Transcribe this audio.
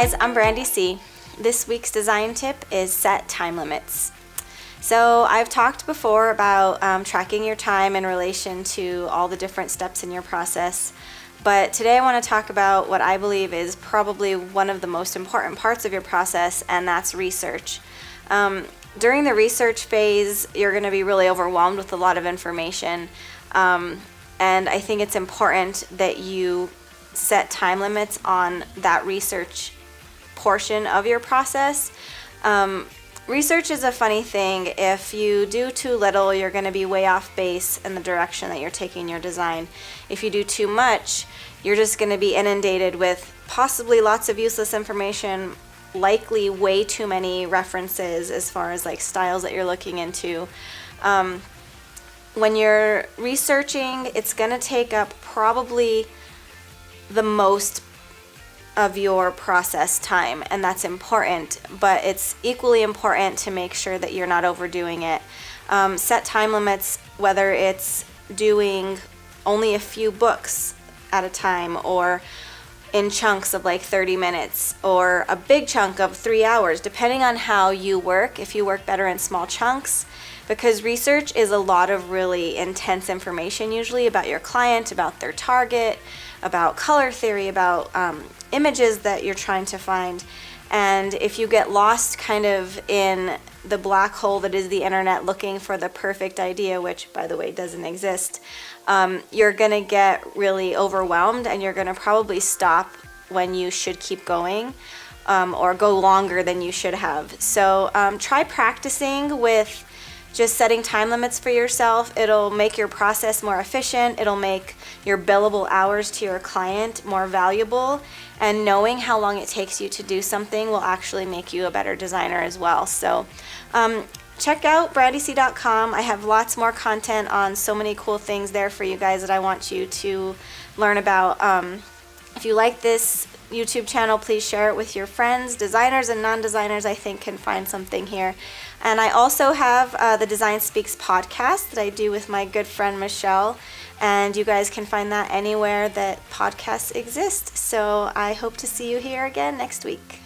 guys, I'm Brandy C. This week's design tip is set time limits. So I've talked before about tracking your time in relation to all the different steps in your process, but today I want to talk about what I believe is probably one of the most important parts of your process, and that's research. During the research phase, you're going to be really overwhelmed with a lot of information, and I think it's important that you set time limits on that research portion of your process. Research is a funny thing. If you do too little, you're going to be way off base in the direction that you're taking your design. If you do too much, you're just going to be inundated with possibly lots of useless information, likely way too many references as far as like styles that you're looking into. When you're researching, it's going to take up probably the most of your process time, and that's important, but it's equally important to make sure that you're not overdoing it. Set time limits, whether it's doing only a few books at a time or in chunks of like 30 minutes or a big chunk of 3 hours, depending on how you work. If you work better in small chunks, because research is a lot of really intense information usually about your client, about their target, about color theory, about images that you're trying to find. And if you get lost kind of in the black hole that is the internet looking for the perfect idea, which by the way doesn't exist, you're going to get really overwhelmed, and you're going to probably stop when you should keep going, or go longer than you should have. So try practicing with just setting time limits for yourself. It'll make your process more efficient. It'll make your billable hours to your client more valuable. And knowing how long it takes you to do something will actually make you a better designer as well. So check out brandyc.com. I have lots more content on so many cool things there for you guys that I want you to learn about. If you like this YouTube channel, please share it with your friends. Designers and non-designers, I think, can find something here. And I also have the Design Speaks podcast that I do with my good friend Michelle, and you guys can find that anywhere that podcasts exist. So I hope to see you here again next week.